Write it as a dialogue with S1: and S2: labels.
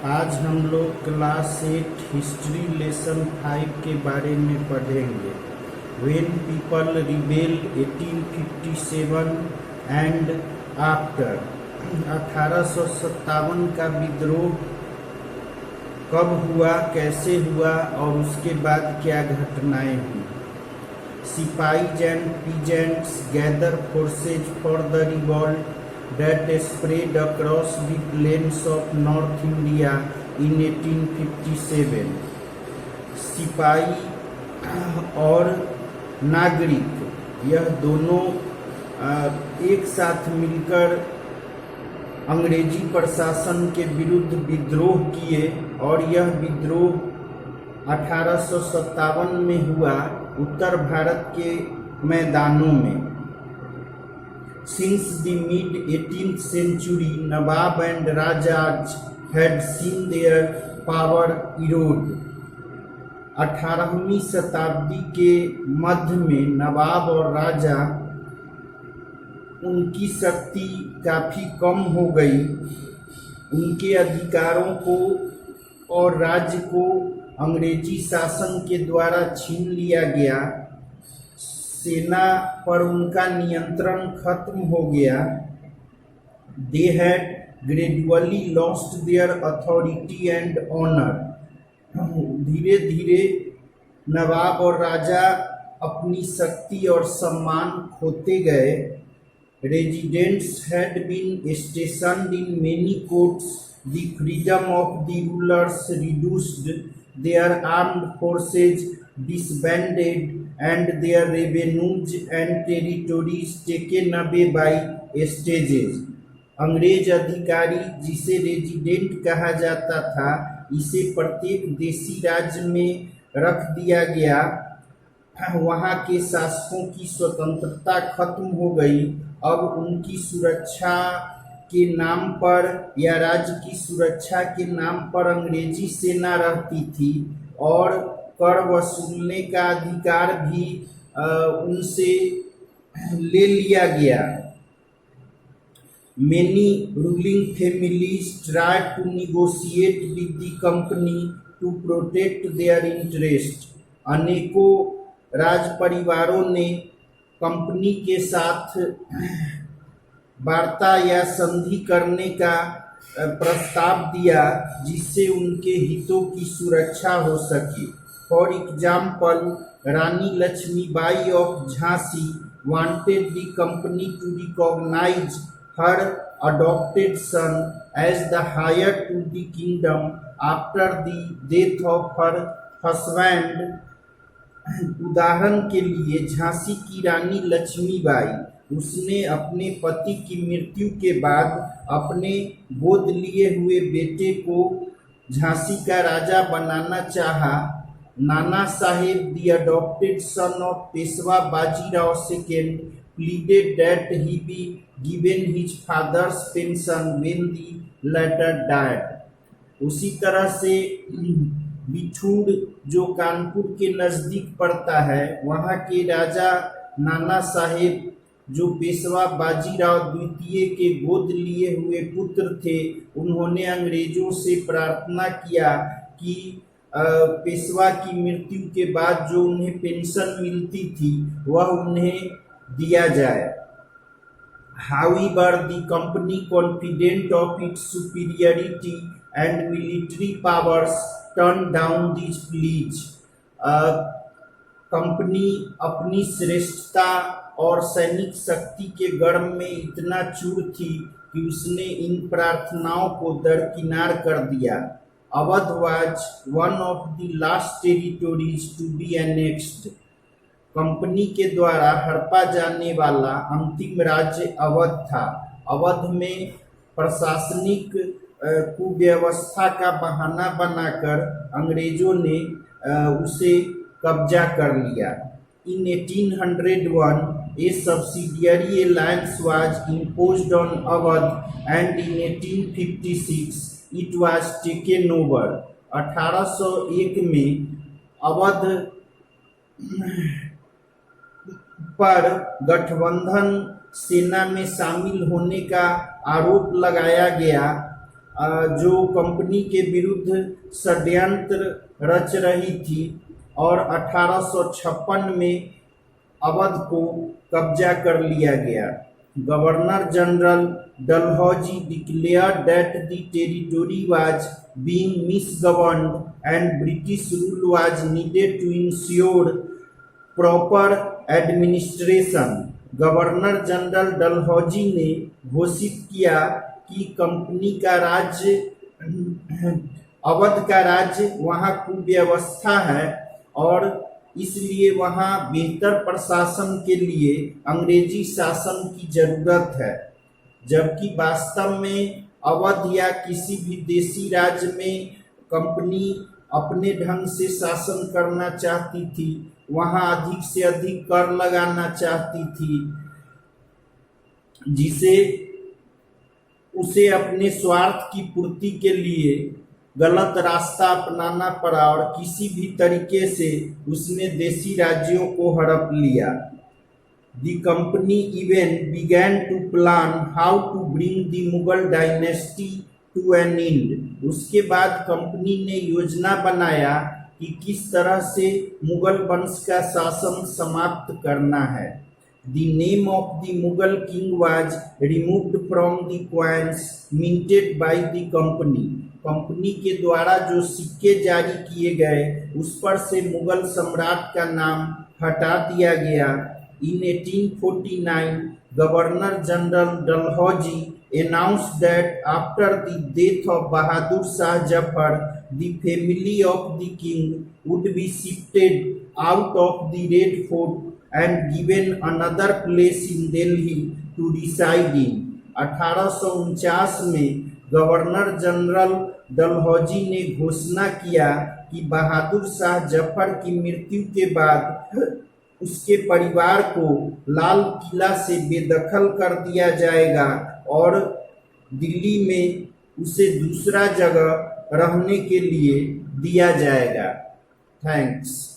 S1: आज हम लोग क्लास 8 हिस्ट्री लेसन 5 के बारे में पढ़ेंगे। When people rebel 1857 and after. 1857 का विद्रोह कब हुआ, कैसे हुआ और उसके बाद क्या घटनाएं हुई। Sipahis and peasants gather forces for the revolt that spread across the plains of North India in 1857। सिपाही और नागरिक यह दोनों एक साथ मिलकर अंग्रेजी प्रशासन के विरुद्ध विद्रोह किए और यह विद्रोह 1857 में हुआ उत्तर भारत के मैदानों में। Since the mid-18th century, Nawab and Rajas had seen their power erode। 18वीं शताब्दी के मध्य में नवाब और राजा उनकी शक्ति काफ़ी कम हो गई। उनके अधिकारों को और राज्य को अंग्रेजी शासन के द्वारा छीन लिया गया। सेना पर उनका नियंत्रण खत्म हो गया। They had gradually lost their authority and honour. धीरे धीरे नवाब और राजा अपनी शक्ति और सम्मान खोते गए। Residents had been stationed in many courts. The freedom of the rulers reduced, their armed forces disbanded and their revenues and territories taken away by stages। अंग्रेज अधिकारी, जिसे रेजिडेंट कहा जाता था, इसे प्रत्येक देशी राज्य में रख दिया गया। वहाँ के शासकों की स्वतंत्रता खत्म हो गई। अब उनकी सुरक्षा के नाम पर या राज्य की सुरक्षा के नाम पर अंग्रेजी सेना रहती थी और कर वसूलने का अधिकार भी उनसे ले लिया गया। Many ruling families tried to negotiate with the company to protect their interest। अनेकों राज परिवारों ने कंपनी के साथ वार्ता या संधि करने का प्रस्ताव दिया जिससे उनके हितों की सुरक्षा हो सके। For example, Rani Lakshmibai of Jhansi wanted the company to recognize her adopted son as the heir to the kingdom after the death of her husband। उदाहरण के लिए, झांसी की रानी लक्ष्मीबाई, उसने अपने पति की मृत्यु के बाद अपने गोद लिए हुए बेटे को झांसी का राजा बनाना चाहा। Nana Saheb, the adopted son of Peshwa Bajirao II, pleaded that he be given his father's pension when the latter died। उसी तरह से बिठूर, जो कानपुर के नज़दीक पड़ता है, वहाँ के राजा नाना साहेब, जो पेशवा बाजीराव द्वितीय के गोद लिए हुए पुत्र थे, उन्होंने अंग्रेजों से प्रार्थना किया कि पेशवा की मृत्यु के बाद जो उन्हें पेंशन मिलती थी वह उन्हें दिया जाए। However, the company, confident of its superiority and military powers, turned down these pleas। Company अपनी श्रेष्ठता और सैनिक शक्ति के गर्व में इतना चूर थी कि उसने इन प्रार्थनाओं को दरकिनार कर दिया। Awadh was one of the last territories to be annexed। Company के द्वारा हड़पा जाने वाला अंतिम राज्य अवध था। अवध में प्रशासनिक कुव्यवस्था का बहाना बनाकर अंग्रेजों ने उसे कब्जा कर लिया। In 1801, a subsidiary alliance was imposed on Awadh and in 1856 it was taken over। 1801 में अवध पर गठबंधन सेना में शामिल होने का आरोप लगाया गया जो कंपनी के विरुद्ध षड्यंत्र रच रही थी और 1856 में अवध को कब्जा कर लिया गया। Governor general Dalhousie declared that the territory was being misgoverned and British rule was needed to ensure proper administration. Governor general Dalhousie ने घोषित किया कि कंपनी का राज्य, अवध का राज्य वहाँ कुव्यवस्था है और इसलिए वहाँ बेहतर प्रशासन के लिए अंग्रेजी शासन की जरूरत है। जबकि वास्तव में अवध या किसी भी देशी राज्य में कंपनी अपने ढंग से शासन करना चाहती थी, वहाँ अधिक से अधिक कर लगाना चाहती थी, जिसे उसे अपने स्वार्थ की पूर्ति के लिए गलत रास्ता अपनाना पड़ा और किसी भी तरीके से उसने देशी राज्यों को हड़प लिया। The company even began to plan how to bring the Mughal dynasty to an end। उसके बाद कंपनी ने योजना बनाया कि किस तरह से मुगल वंश का शासन समाप्त करना है। The name of the Mughal king was removed from the coins minted by the company। Company के द्वारा जो सिक्के जारी किए गए उस पर से मुगल सम्राट का नाम हटा दिया गया। In 1849, Governor General Dalhousie announced that after the death of Bahadur Shah Zafar, the family of the king would be shifted out of the Red Fort and given another place in Delhi to reside in। 1849 में governor general Dalhousie ने घोषणा किया कि बहादुर शाह जफर की मृत्यु के बाद उसके परिवार को लाल किला से बेदखल कर दिया जाएगा और दिल्ली में उसे दूसरा जगह रहने के लिए दिया जाएगा। थैंक्स।